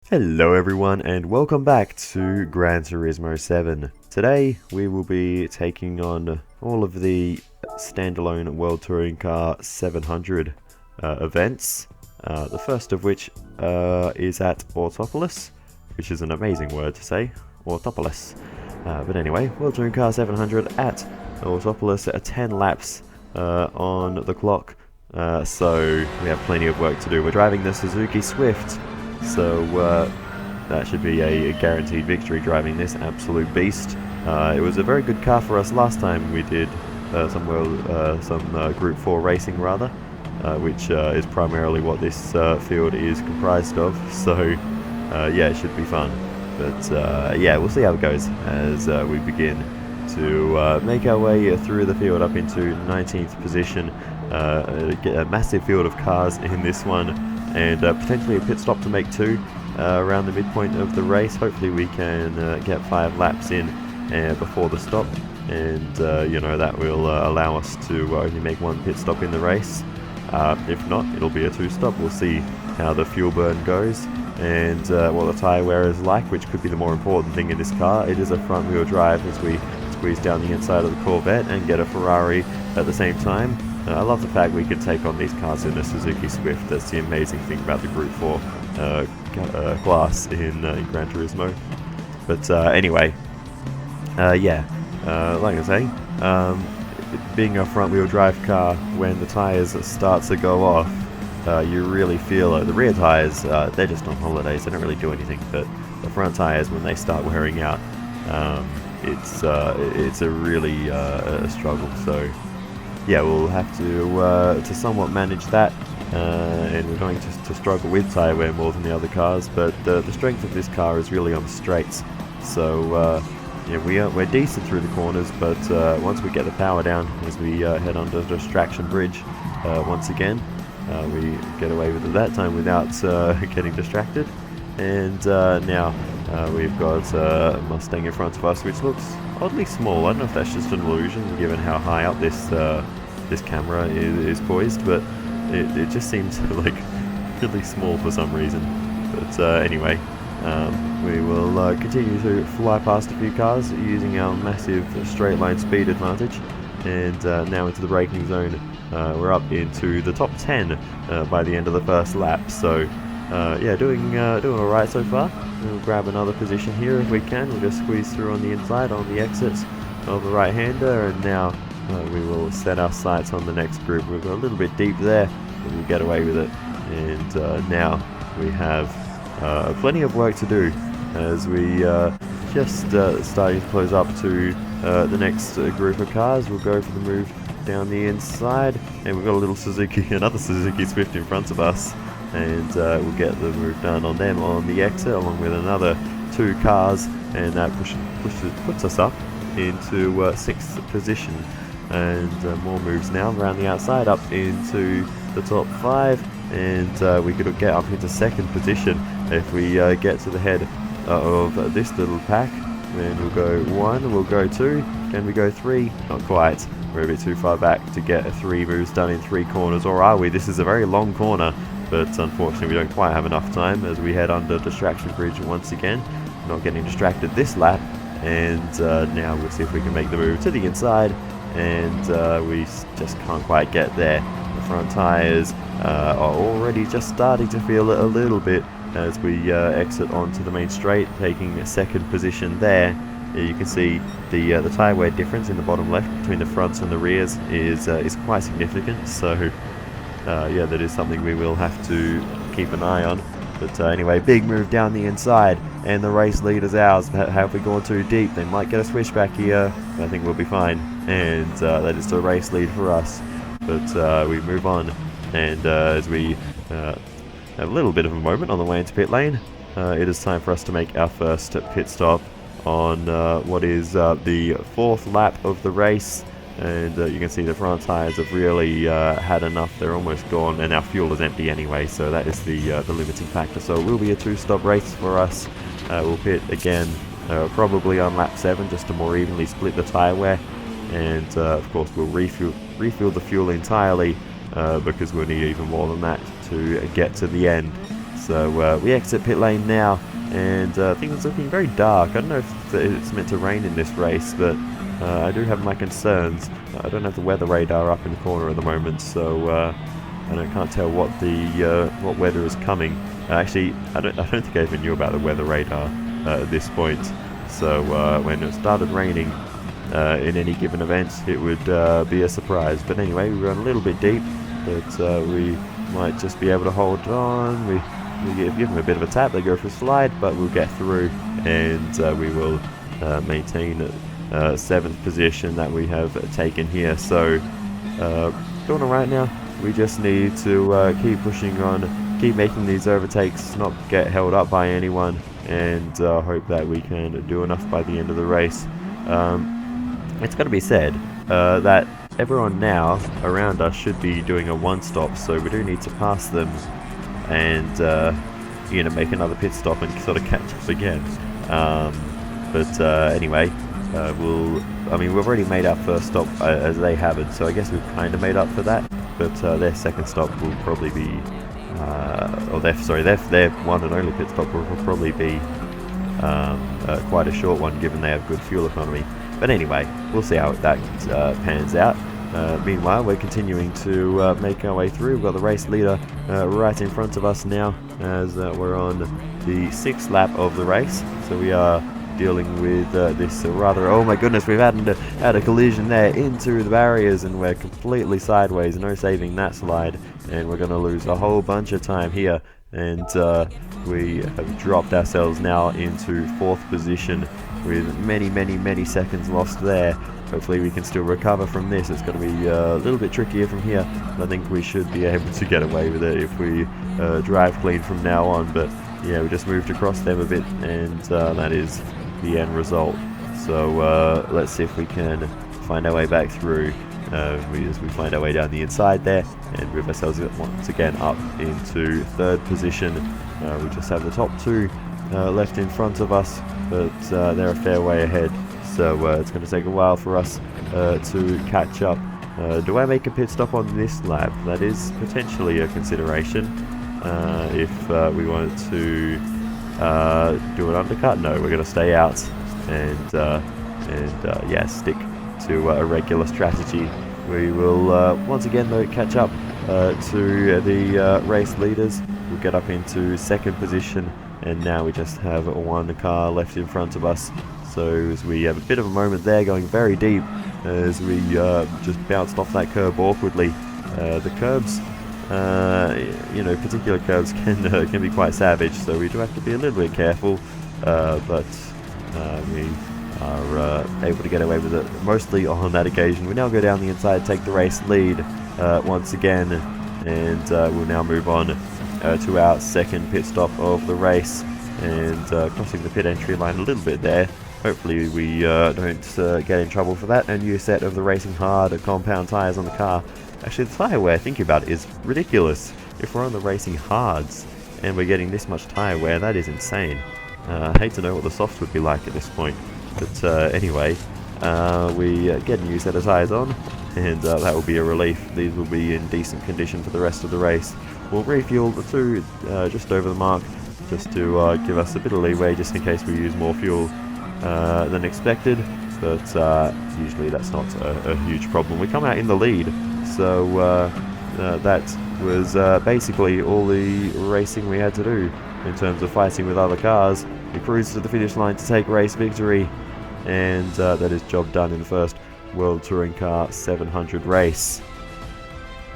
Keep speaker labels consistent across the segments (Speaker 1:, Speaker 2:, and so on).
Speaker 1: Hello everyone and welcome back to Gran Turismo 7. Today we will be taking on all of the standalone World Touring Car 700 events. The first of which is at Autopolis, which is an amazing word to say, Autopolis. But anyway, World Touring Car 700 at Autopolis at 10 laps on the clock. So we have plenty of work to do. We're driving the Suzuki Swift. So that should be a guaranteed victory driving this absolute beast. It was a very good car for us last time we did some Group 4 racing rather, which is primarily what this field is comprised of. So yeah, it should be fun. But yeah, we'll see how it goes as we begin to make our way through the field up into 19th position. Get a massive field of cars in this one, and potentially a pit stop to make two around the midpoint of the race. Hopefully we can get 5 laps in before the stop, and you know, that will allow us to only make 1 pit stop in the race. If not, it'll be a 2-stop. We'll see how the fuel burn goes and what the tyre wear is like, which could be the more important thing in this car. It is a front wheel drive as we squeeze down the inside of the Corvette and get a Ferrari at the same time. I love the fact we can take on these cars in a Suzuki Swift. That's the amazing thing about the Group 4 class in Gran Turismo. But anyway, yeah, like I say, being a front-wheel drive car, when the tyres start to go off, you really feel the rear tyres, they're just on holidays, they don't really do anything, but the front tyres, when they start wearing out, it's a really a struggle. So yeah, we'll have to somewhat manage that, and we're going to struggle with tyre wear more than the other cars, but the strength of this car is really on the straights. So yeah, we're decent through the corners, but once we get the power down, as we head under the distraction bridge once again, we get away with it that time without getting distracted. And now we've got a Mustang in front of us, which looks oddly small. I don't know if that's just an illusion given how high up this camera is poised, but it just seems like really small for some reason. But anyway, we will continue to fly past a few cars using our massive straight line speed advantage, and now into the braking zone. We're up into the top 10 by the end of the first lap, so yeah, doing alright so far. We'll grab another position here if we can. We'll just squeeze through on the inside on the exits of the right-hander, and now we will set our sights on the next group. We've got a little bit deep there, but we'll get away with it. And now we have plenty of work to do as we just starting to close up to the next group of cars. We'll go for the move down the inside, and we've got a little another Suzuki Swift in front of us, and we'll get the move done on them on the exit, along with another 2 cars, and that puts us up into 6th position. And more moves now around the outside up into the top 5, and we could get up into 2nd position if we get to the head of this little pack. Then we'll go 1, we'll go 2, can we go 3? Not quite, we're a bit too far back to get 3 moves done in 3 corners, or are we? This is a very long corner, but unfortunately we don't quite have enough time as we head under distraction bridge once again. Not getting distracted this lap, and now we'll see if we can make the move to the inside, and we just can't quite get there. The front tyres are already just starting to feel it a little bit as we exit onto the main straight, taking a 2nd position there. You can see the tyre wear difference in the bottom left between the fronts and the rears is quite significant. So yeah, that is something we will have to keep an eye on. But anyway, big move down the inside, and the race lead is ours. Have we gone too deep? They might get a switchback here. I think we'll be fine, and that is the race lead for us. But we move on, and as we have a little bit of a moment on the way into pit lane, it is time for us to make our first pit stop on what is the 4th lap of the race. And you can see the front tyres have really had enough. They're almost gone, and our fuel is empty anyway, so that is the limiting factor. So it will be a 2-stop race for us. We'll pit again probably on lap 7, just to more evenly split the tyre wear, and of course we'll refuel the fuel entirely because we'll need even more than that to get to the end. So we exit pit lane now, and things are looking very dark. I don't know if it's meant to rain in this race, but I do have my concerns. I don't have the weather radar up in the corner at the moment, so I can't tell what the what weather is coming. Actually, I don't think I even knew about the weather radar at this point. So when it started raining in any given event, it would be a surprise. But anyway, we run a little bit deep, but we might just be able to hold on. We give them a bit of a tap. They go for a slide, but we'll get through, and we will maintain 7th position that we have taken here. So doing alright now. We just need to keep pushing on, keep making these overtakes, not get held up by anyone, and hope that we can do enough by the end of the race. It's got to be said that everyone now around us should be doing a one-stop, so we do need to pass them and you know, make another pit stop and sort of catch up again. But anyway, we've already made our first stop as they haven't, so I guess we've kind of made up for that. But their second stop will probably be, their one and only pit stop will probably be quite a short one, given they have good fuel economy. But anyway, we'll see how that pans out. Meanwhile, we're continuing to make our way through. We've got the race leader right in front of us now, as we're on the 6th lap of the race. So we are dealing with this rather, oh my goodness, we've had a collision there into the barriers, and we're completely sideways, no saving that slide, and we're going to lose a whole bunch of time here, and we have dropped ourselves now into 4th position with many seconds lost there. Hopefully we can still recover from this. It's going to be a little bit trickier from here, but I think we should be able to get away with it if we drive clean from now on. But yeah, we just moved across them a bit, and that is the end result. So let's see if we can find our way back through as we find our way down the inside there, and move ourselves once again up into 3rd position. We just have the top 2 left in front of us, but they're a fair way ahead, so it's going to take a while for us to catch up. Do I make a pit stop on this lap? That is potentially a consideration if we wanted to do an undercut. No, we're going to stay out and yeah, stick to a regular strategy. We will once again though catch up to the race leaders. We'll get up into 2nd position, and now we just have one car left in front of us. So as we have a bit of a moment there, going very deep as we just bounced off that curb awkwardly. The curbs, you know, particular curbs can be quite savage, so we do have to be a little bit careful, but we are able to get away with it mostly on that occasion. We now go down the inside, take the race lead once again, and we'll now move on to our 2nd pit stop of the race, and crossing the pit entry line a little bit there. Hopefully we don't get in trouble for that. A new set of the Racing Hard compound tyres on the car. Actually, the tyre wear, thinking about it, is ridiculous. If we're on the Racing Hards and we're getting this much tyre wear, that is insane. I hate to know what the softs would be like at this point. But anyway, we get a new set of tyres on, and that will be a relief. These will be in decent condition for the rest of the race. We'll refuel the 2 just over the mark, just to give us a bit of leeway, just in case we use more fuel than expected. But usually that's not a huge problem. We come out in the lead, so that was basically all the racing we had to do in terms of fighting with other cars. We cruised to the finish line to take race victory, and that is job done in the first World Touring Car 700 race.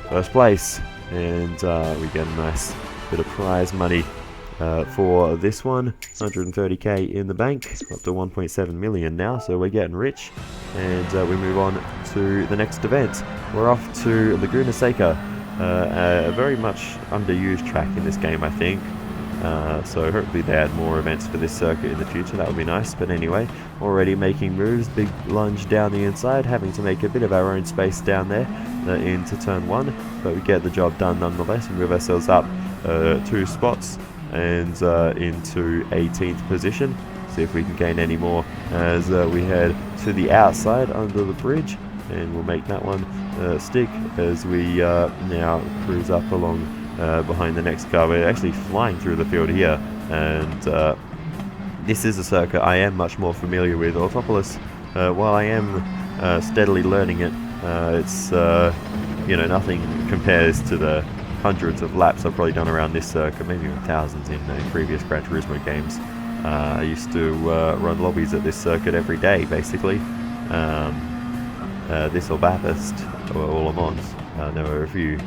Speaker 1: First place, and we get a nice bit of prize money for this one. 130k in the bank, up to 1.7 million now, so we're getting rich. And we move on to the next event. We're off to Laguna Seca, a very much underused track in this game, I think. So hopefully they add more events for this circuit in the future. That would be nice. But anyway, already making moves. Big lunge down the inside, having to make a bit of our own space down there into turn 1, but we get the job done nonetheless. We move ourselves up 2 spots and into 18th position. See if we can gain any more as we head to the outside under the bridge, and we'll make that one stick as we now cruise up along behind the next car. We're actually flying through the field here, and this is a circuit I am much more familiar with. Autopolis, while I am steadily learning it, it's you know, nothing compares to the hundreds of laps I've probably done around this circuit, maybe even thousands in previous Gran Turismo games. I used to run lobbies at this circuit every day, basically. This or Bathurst, or Le Mans. There were a few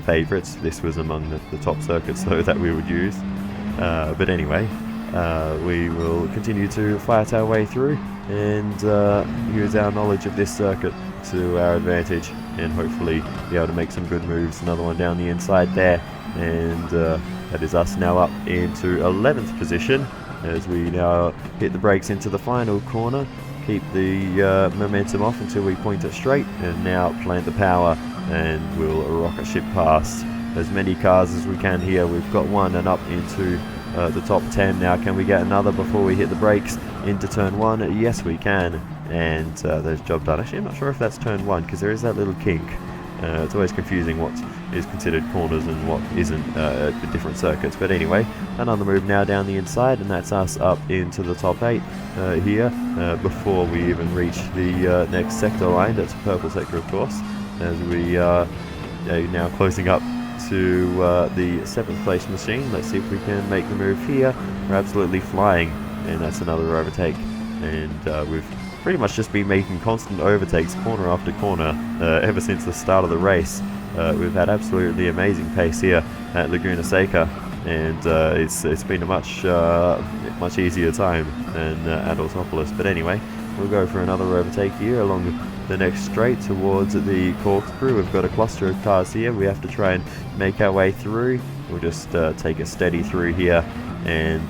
Speaker 1: favourites. This was among the top circuits though that we would use. But anyway, we will continue to fight our way through and use our knowledge of this circuit to our advantage, and hopefully be able to make some good moves. Another one down the inside there, and that is us now up into 11th position as we now hit the brakes into the final corner. Keep the momentum off until we point it straight, and now plant the power, and we'll rocket ship past as many cars as we can here. We've got one and up into the top 10 now. Can we get another before we hit the brakes into turn 1? Yes, we can, and there's job done. Actually, I'm not sure if that's turn 1 because there is that little kink. It's always confusing what is considered corners and what isn't at different circuits. But anyway, another move now down the inside, and that's us up into the top 8 here before we even reach the next sector line. That's a purple sector, of course, as we are now closing up to the 7th place machine. Let's see if we can make the move here. We're absolutely flying, and that's another overtake, and we've pretty much just been making constant overtakes corner after corner ever since the start of the race. We've had absolutely amazing pace here at Laguna Seca, and it's been a much easier time than at Autopolis. But anyway, we'll go for another overtake here along the next straight towards the corkscrew. We've got a cluster of cars here. We have to try and make our way through. We'll just take it steady through here and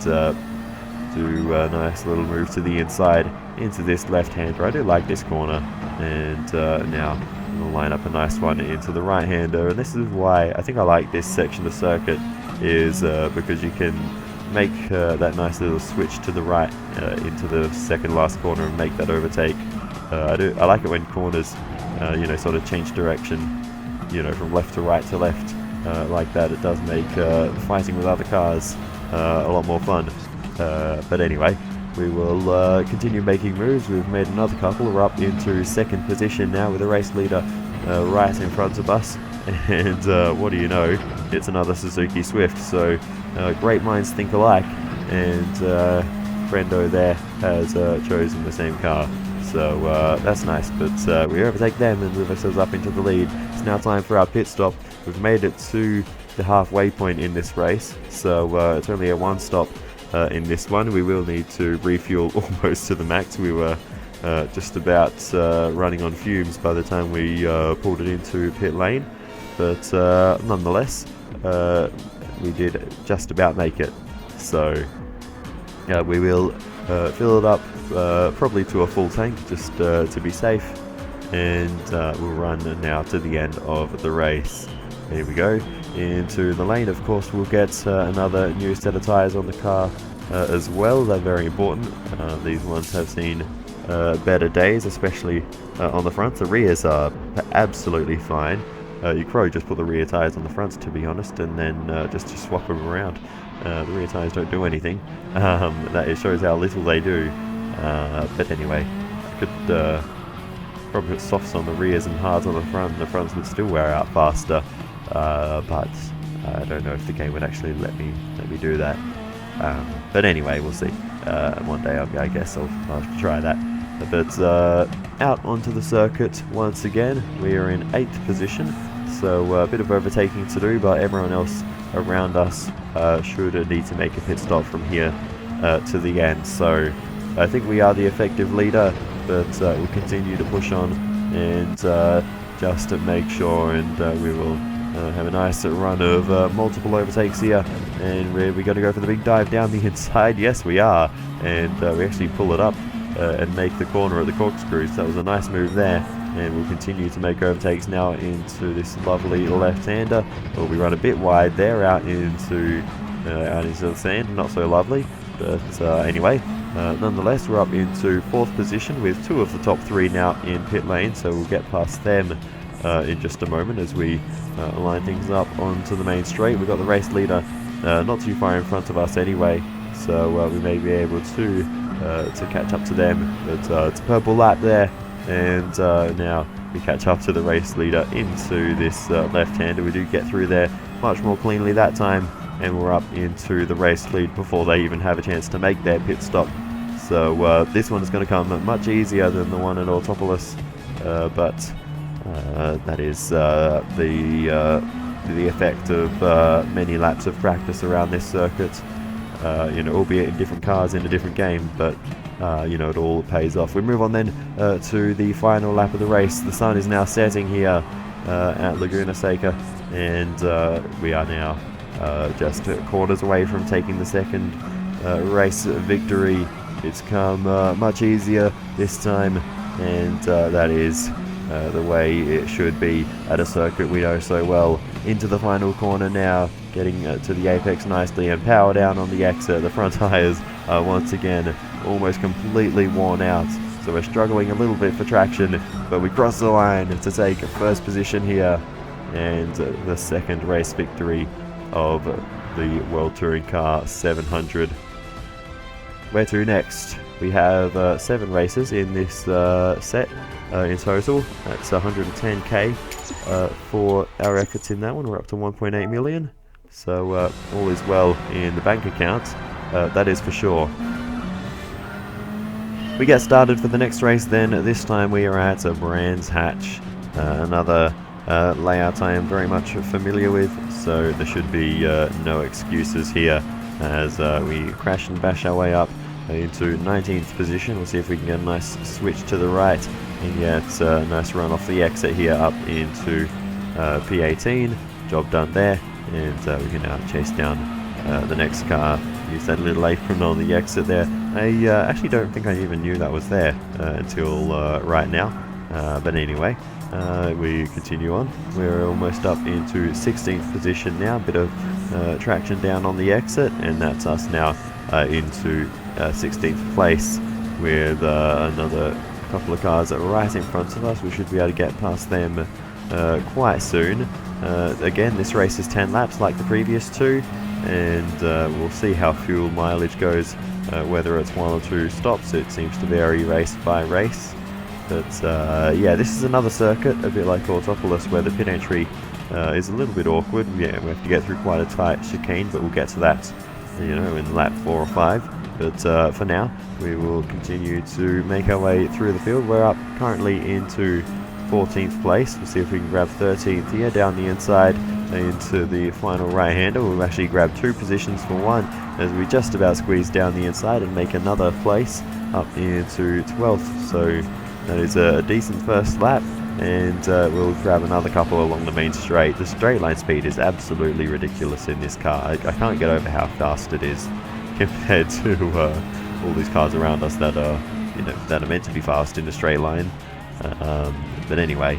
Speaker 1: do a nice little move to the inside into this left-hander. I do like this corner, and now we'll line up a nice one into the right-hander. And this is why I think I like this section of circuit, is because you can make that nice little switch to the right into the second last corner and make that overtake. I like it when corners you know, sort of change direction, you know, from left to right to left like that. It does make fighting with other cars a lot more fun. But anyway, we will continue making moves. We've made another couple. We're up into 2nd position now with a race leader right in front of us, and what do you know, it's another Suzuki Swift. So great minds think alike, and Friendo there has chosen the same car, so that's nice. But we overtake them and move ourselves up into the lead. It's now time for our pit stop. We've made it to the halfway point in this race, so it's only a 1 stop in this one. We will need to refuel almost to the max. We were just about running on fumes by the time we pulled it into pit lane, but nonetheless we did just about make it. So we will fill it up probably to a full tank just to be safe, and we'll run now to the end of the race. Here we go into the lane. Of course, we'll get another new set of tyres on the car as well. They're very important. These ones have seen better days, especially on the front. The rears are absolutely fine. You could probably just put the rear tyres on the fronts, to be honest, and then just to swap them around. The rear tyres don't do anything. That it shows how little they do. But anyway, I could probably put softs on the rears and hards on the front, and the fronts would still wear out faster. But I don't know if the game would actually let me do that. But anyway, we'll see. One day I guess I'll try that. But out onto the circuit once again. We are in 8th position, so a bit of overtaking to do, but everyone else around us should need to make a pit stop from here to the end. So I think we are the effective leader, but we'll continue to push on and just to make sure, and we will have a nice run of multiple overtakes here, and we're going to go for the big dive down the inside. Yes, we are, and we actually pull it up and make the corner at the corkscrew. So that was a nice move there, and we'll continue to make overtakes now into this lovely left-hander. Well, we run a bit wide there out into the sand, not so lovely, but anyway, nonetheless, we're up into 4th position with 2 of the top 3 now in pit lane, so we'll get past them in just a moment as we line things up onto the main straight. We've got the race leader not too far in front of us anyway, so we may be able to catch up to them. But it's a purple lap there, and now we catch up to the race leader into this left-hander. We do get through there much more cleanly that time, and we're up into the race lead before they even have a chance to make their pit stop. So this one is going to come much easier than the one at Autopolis, but that is the effect of many laps of practice around this circuit. You know, albeit in different cars in a different game, but you know, it all pays off. We move on then to the final lap of the race. The sun is now setting here at Laguna Seca, and we are now just quarters away from taking the second race victory. It's come much easier this time, and that is the way it should be at a circuit we know so well. Into the final corner now, getting to the apex nicely, and power down on the exit. The front tyres are once again almost completely worn out, so we're struggling a little bit for traction, but we cross the line to take first position here, and the second race victory of the World Touring Car 700. Where to next? We have 7 races in this set in total. That's 110k for our efforts in that one. We're up to 1.8 million, so all is well in the bank account, that is for sure. We get started for the next race then. This time we are at Brands Hatch, another layout I am very much familiar with, so there should be no excuses here as we crash and bash our way up into 19th position. We'll see if we can get a nice switch to the right and get a nice run off the exit here up into P18. Job done there, and we can now chase down the next car. Use that little apron on the exit there. I actually don't think I even knew that was there until right now, but anyway, we continue on. We're almost up into 16th position now. A bit of traction down on the exit, and that's us now into 16th place with another couple of cars right in front of us. We should be able to get past them quite soon. Again, this race is 10 laps like the previous two, and we'll see how fuel mileage goes, whether it's 1 or 2 stops. It seems to vary race by race, but yeah, this is another circuit a bit like Autopolis where the pit entry is a little bit awkward. Yeah, we have to get through quite a tight chicane, but we'll get to that, you know, in lap 4 or 5. But for now, we will continue to make our way through the field. We're up currently into 14th place. We'll see if we can grab 13th here down the inside into the final right-hander. We'll actually grab 2 positions for one as we just about squeeze down the inside and make another place up into 12th. So that is a decent first lap, and we'll grab another couple along the main straight. The straight line speed is absolutely ridiculous in this car. I can't get over how fast it is compared to all these cars around us that are, you know, that are meant to be fast in the straight line. But anyway,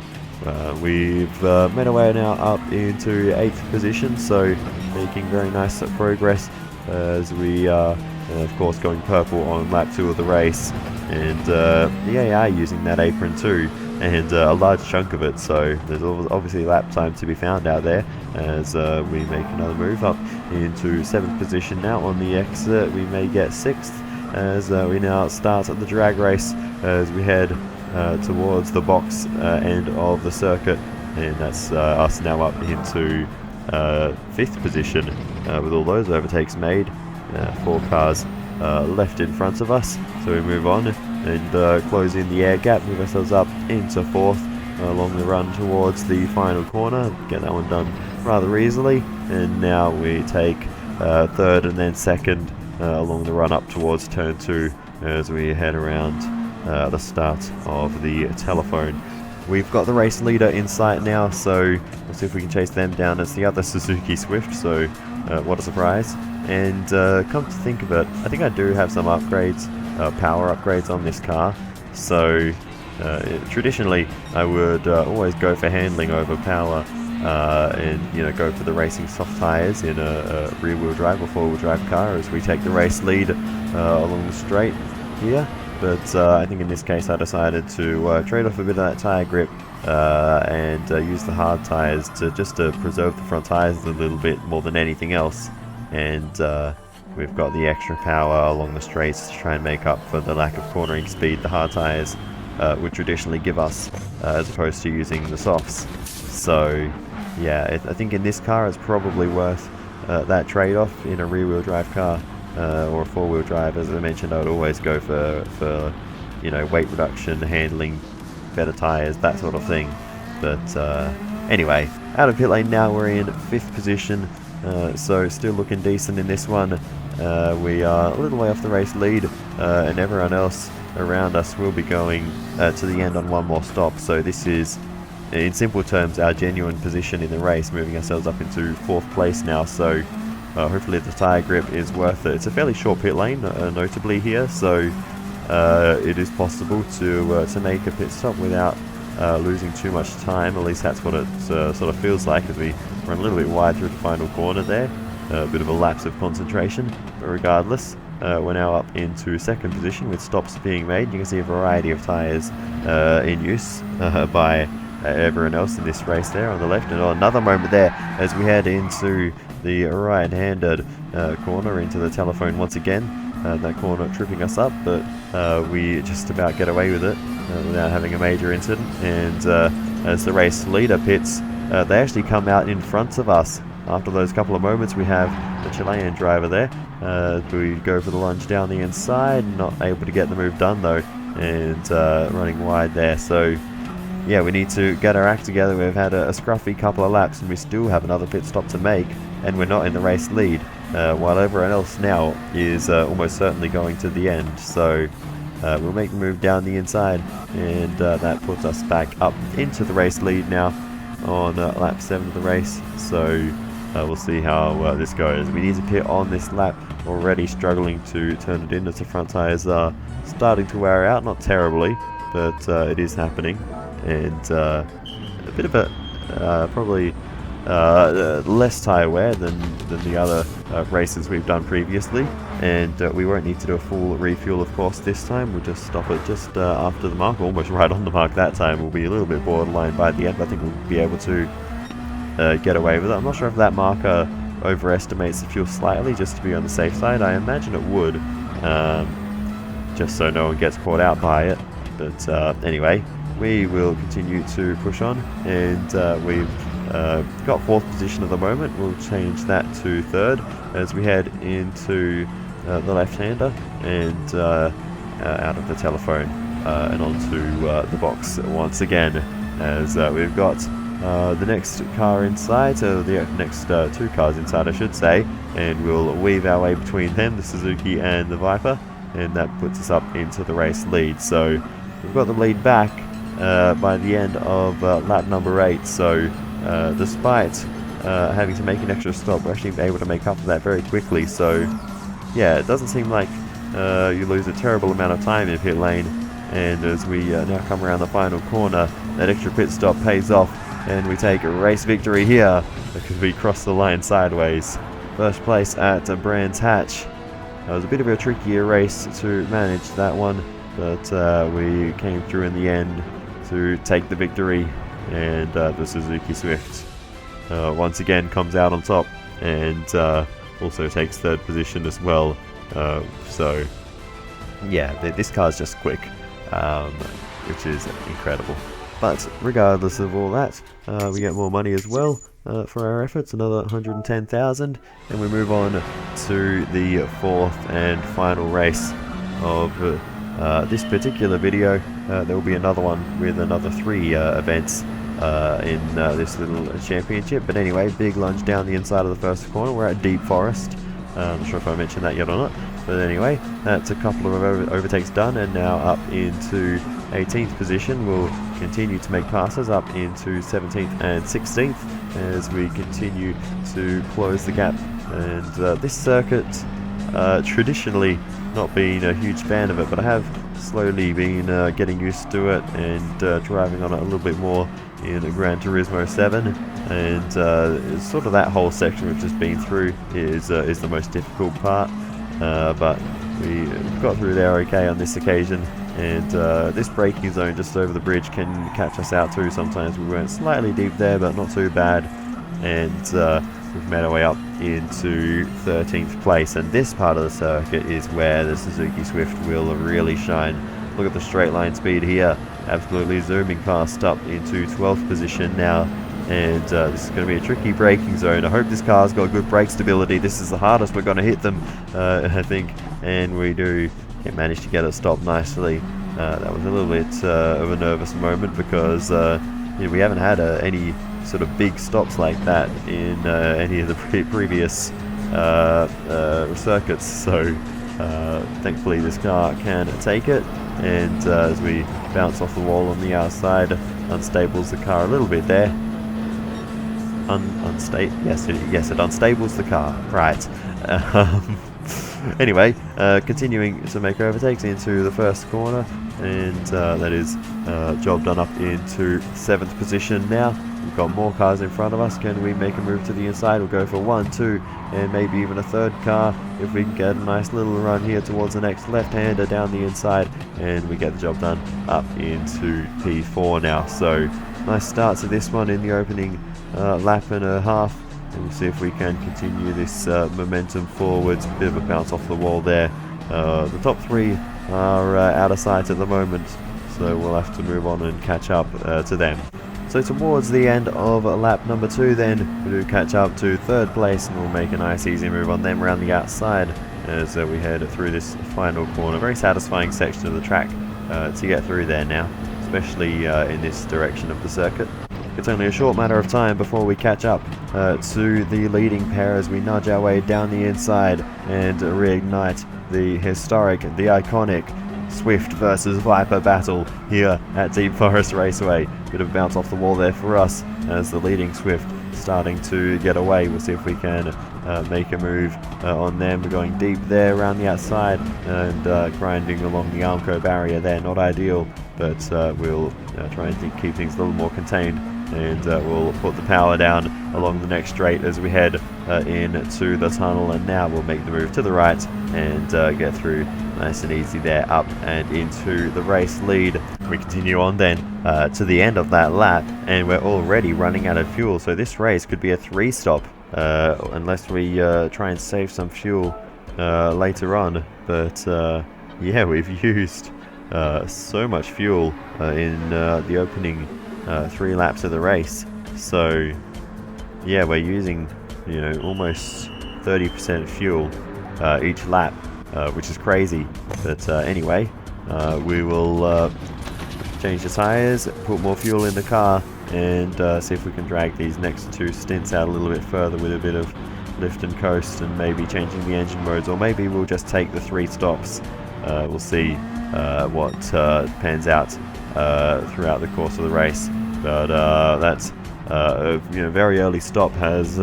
Speaker 1: we've made our way now up into 8th position, so making very nice progress as we are, of course, going purple on lap 2 of the race, and the AI using that apron too, and a large chunk of it, so there's obviously lap time to be found out there as we make another move up into 7th position now on the exit. We may get 6th as we now start the drag race as we head towards the box end of the circuit, and that's us now up into 5th position with all those overtakes made. 4 cars left in front of us, so we move on and close in the air gap, move ourselves up into 4th along the run towards the final corner. Get that one done rather easily, and now we take 3rd and then 2nd along the run up towards turn 2 as we head around the start of the telephone. We've got the race leader in sight now, so we'll see if we can chase them down. It's the other Suzuki Swift, so what a surprise. And come to think of it, I think I do have some upgrades, power upgrades on this car. So traditionally I would always go for handling over power, and you know, go for the racing soft tyres in a rear-wheel drive or four-wheel drive car as we take the race lead along the straight here. But I think in this case I decided to trade off a bit of that tyre grip and use the hard tyres to preserve the front tyres a little bit more than anything else. And we've got the extra power along the straights to try and make up for the lack of cornering speed the hard tyres would traditionally give us, as opposed to using the softs. So yeah, I think in this car it's probably worth that trade-off. In a rear-wheel drive car or a four-wheel drive, as I mentioned, I would always go for you know, weight reduction, handling, better tyres, that sort of thing. But anyway, out of pit lane now, we're in 5th position, so still looking decent in this one. We are a little way off the race lead, and everyone else around us will be going to the end on one more stop. So this is, in simple terms, our genuine position in the race, moving ourselves up into 4th place now. So hopefully the tyre grip is worth it. It's a fairly short pit lane, notably here, so it is possible to make a pit stop without losing too much time. At least that's what it sort of feels like, as we run a little bit wide through the final corner there. A bit of a lapse of concentration, but regardless, we're now up into 2nd position with stops being made. You can see a variety of tyres in use by everyone else in this race there on the left. And another moment there as we head into the right-handed corner into the telephone once again. That corner tripping us up, but we just about get away with it without having a major incident. And as the race leader pits, they actually come out in front of us. After those couple of moments, we have the Chilean driver there. We go for the lunge down the inside, not able to get the move done though, and running wide there. So yeah, we need to get our act together. We've had a scruffy couple of laps, and we still have another pit stop to make, and we're not in the race lead, while everyone else now is almost certainly going to the end. So we'll make the move down the inside, and that puts us back up into the race lead now on lap 7 of the race. So we'll see how this goes. We need to pit on this lap, already struggling to turn it in as the front tyres are starting to wear out. Not terribly, but it is happening. And a bit of a probably less tyre wear than the other races we've done previously. And we won't need to do a full refuel, of course, this time. We'll just stop it just after the mark, almost right on the mark that time. We'll be a little bit borderline by the end, but I think we'll be able to get away with it. I'm not sure if that marker overestimates the fuel slightly, just to be on the safe side. I imagine it would, just so no one gets caught out by it. But anyway, we will continue to push on, and we've got 4th position at the moment. We'll change that to 3rd as we head into the left-hander and out of the telephone and onto the box once again, as we've got the next car inside, the next 2 cars inside I should say, and we'll weave our way between them, the Suzuki and the Viper, and that puts us up into the race lead. So we've got the lead back by the end of lap number 8, so despite having to make an extra stop, we're actually able to make up for that very quickly. So yeah, it doesn't seem like you lose a terrible amount of time in pit lane, and as we now come around the final corner, that extra pit stop pays off, and we take a race victory here because we cross the line sideways. First place at Brands Hatch. It was a bit of a trickier race to manage, that one, but we came through in the end to take the victory, and the Suzuki Swift once again comes out on top, and also takes 3rd position as well. So yeah, this car's just quick, which is incredible. But regardless of all that, we get more money as well for our efforts, another 110,000, and we move on to the 4th and final race of this particular video. There will be another one with another 3 events in this little championship. But anyway, big lunge down the inside of the first corner. We're at Deep Forest. I'm not sure if I mentioned that yet or not. But anyway, that's a couple of overtakes done, and now up into 18th position. We'll continue to make passes up into 17th and 16th as we continue to close the gap. And this circuit, traditionally not been a huge fan of it, but I have slowly been getting used to it and driving on it a little bit more in Gran Turismo 7, and sort of that whole section we've just been through is the most difficult part, but we got through there okay on this occasion, and this braking zone just over the bridge can catch us out too. Sometimes we went slightly deep there, but not too bad, and we've made our way up into 13th place. And this part of the circuit is where the Suzuki Swift will really shine. Look at the straight line speed here, absolutely zooming past up into 12th position now. And this is going to be a tricky braking zone. I hope this car's got good brake stability. This is the hardest we're going to hit them, I think, and we do manage to get it stopped nicely. That was a little bit of a nervous moment because we haven't had any sort of big stops like that in any of the previous circuits, so thankfully this car can take it. And as we bounce off the wall on the outside, unstables the car a little bit there. Yes, it unstables the car. Right. Anyway, continuing to make overtakes into the first corner, and that is job done up into 7th position now. We've got more cars in front of us. Can we make a move to the inside? We'll go for 1, 2, and maybe even a third car if we can get a nice little run here towards the next left-hander down the inside, and we get the job done up into P4 now. So nice start to this one in the opening lap and a half, and we'll see if we can continue this momentum forwards. A bit of a bounce off the wall there. The top 3 are out of sight at the moment, so we'll have to move on and catch up to them. So towards the end of lap number 2 then, we do catch up to 3rd place, and we'll make a nice easy move on them around the outside as we head through this final corner. Very satisfying section of the track to get through there now, especially in this direction of the circuit. It's only a short matter of time before we catch up to the leading pair as we nudge our way down the inside and reignite the historic, the iconic Swift versus Viper battle here at Deep Forest Raceway. Bit of bounce off the wall there for us as the leading Swift starting to get away. We'll see if we can make a move on them. We're going deep there around the outside and grinding along the Armco barrier there. Not ideal, but we'll try and keep things a little more contained, and we'll put the power down along the next straight as we head into the tunnel. And now we'll make the move to the right and get through nice and easy there, up and into the race lead. We continue on then to the end of that lap, and we're already running out of fuel, so this race could be a 3-stop unless we try and save some fuel later on. But yeah, we've used so much fuel in the opening 3 laps of the race, so yeah, we're using almost 30% fuel each lap, which is crazy. But anyway, we will change the tires, put more fuel in the car, and see if we can drag these next 2 stints out a little bit further with a bit of lift and coast, and maybe changing the engine modes, or maybe we'll just take the 3 stops. We'll see what pans out throughout the course of the race. But that's a very early stop has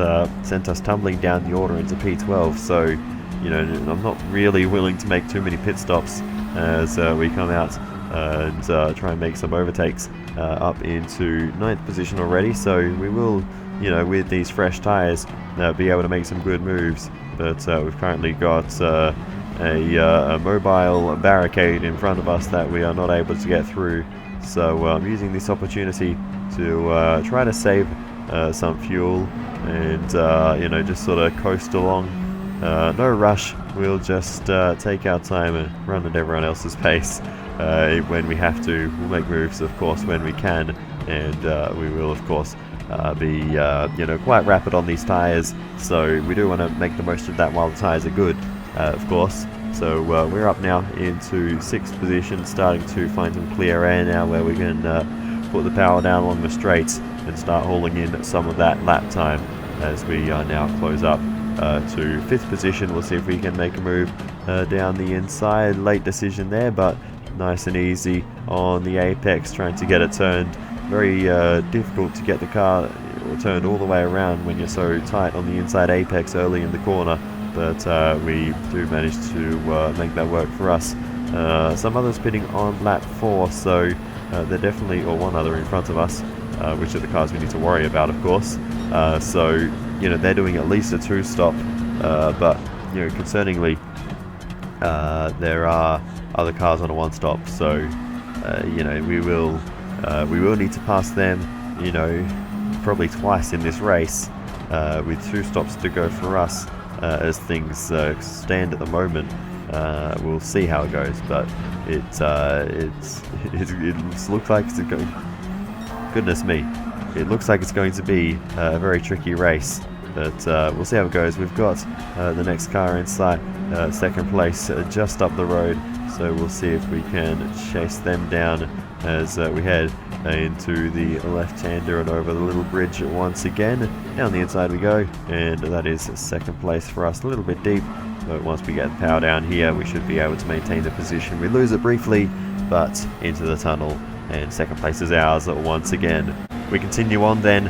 Speaker 1: sent us tumbling down the order into P12, so I'm not really willing to make too many pit stops as we come out and try and make some overtakes up into 9th position already. So we will, with these fresh tyres, be able to make some good moves. But we've currently got a mobile barricade in front of us that we are not able to get through. So I'm using this opportunity to try to save some fuel and just sort of coast along. No rush, we'll just take our time and run at everyone else's pace when we have to. We'll make moves, of course, when we can, and we will, of course, be quite rapid on these tyres, so we do want to make the most of that while the tyres are good, of course. So we're up now into 6th position, starting to find some clear air now where we can put the power down along the straights and start hauling in some of that lap time as we now close up to 5th position. We'll see if we can make a move down the inside. Late decision there, but nice and easy on the apex, trying to get it turned. Very difficult to get the car turned all the way around when you're so tight on the inside apex early in the corner, but we do manage to make that work for us. Some others pitting on lap 4, so they're definitely, or one other in front of us, which are the cars we need to worry about, of course. They're doing at least a 2-stop, but concerningly, there are other cars on a one-stop, so you know, we will need to pass them, you know, probably twice in this race, with 2 stops to go for us. As things stand at the moment, we'll see how it goes, but it looks like it's going. Goodness me, it looks like it's going to be a very tricky race, but we'll see how it goes. We've got the next car in sight, second place, just up the road, so we'll see if we can chase them down as we head into the left-hander and over the little bridge once again. Down the inside we go, and that is second place for us. A little bit deep, but once we get the power down here, we should be able to maintain the position. We lose it briefly, but into the tunnel, and second place is ours once again. We continue on then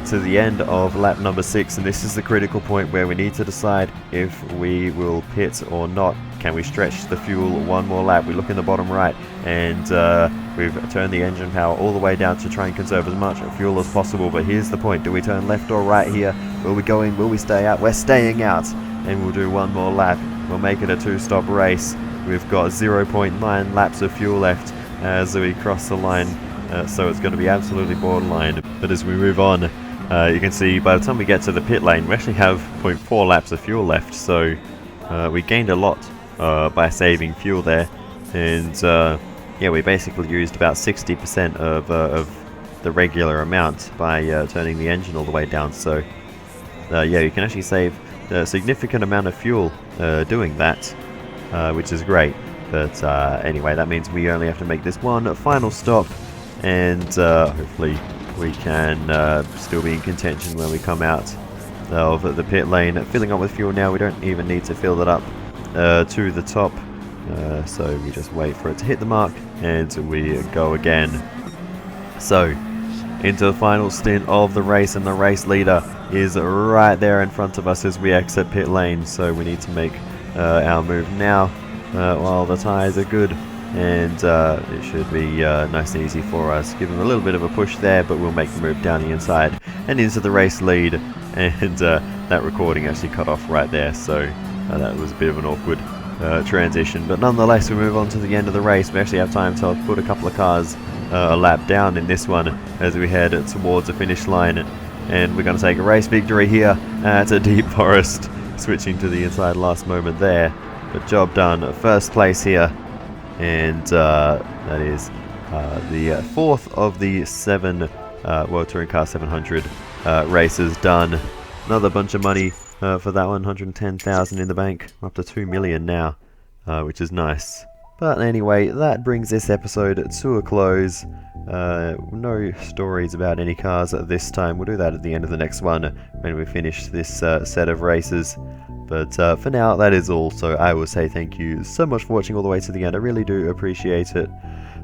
Speaker 1: to the end of lap number 6, and this is the critical point where we need to decide if we will pit or not. Can we stretch the fuel one more lap? We look in the bottom right, and we've turned the engine power all the way down to try and conserve as much fuel as possible. But here's the point: do we turn left or right here? Will we go in? Will we stay out? We're staying out, and we'll do one more lap. We'll make it a 2-stop race. We've got 0.9 laps of fuel left as we cross the line, so it's going to be absolutely borderline. But as we move on, you can see by the time we get to the pit lane, we actually have 0.4 laps of fuel left, so we gained a lot by saving fuel there. And yeah, we basically used about 60% of the regular amount by turning the engine all the way down. So yeah, you can actually save a significant amount of fuel doing that, which is great. But anyway, that means we only have to make this one final stop, and hopefully we can still be in contention when we come out of the pit lane. Filling up with fuel now, we don't even need to fill it up to the top, so we just wait for it to hit the mark, and we go again. So into the final stint of the race, and the race leader is right there in front of us as we exit pit lane, so we need to make our move now while the tyres are good, and it should be nice and easy for us. Give them a little bit of a push there, but we'll make the move down the inside and into the race lead, and that recording actually cut off right there, so that was a bit of an awkward transition. But nonetheless, we move on to the end of the race. We actually have time to put a couple of cars a lap down in this one as we head towards the finish line, and we're going to take a race victory here at a Deep Forest, switching to the inside last moment there. But job done, first place here, and that is the 4th of the 7 World Touring Car 700 races done. Another bunch of money for that one, 110,000 in the bank, up to 2 million now, which is nice. But anyway, that brings this episode to a close. No stories about any cars at this time. We'll do that at the end of the next one when we finish this set of races. But for now, that is all. So I will say thank you so much for watching all the way to the end. I really do appreciate it.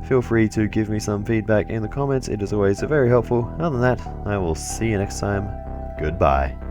Speaker 1: Feel free to give me some feedback in the comments. It is always very helpful. Other than that, I will see you next time. Goodbye.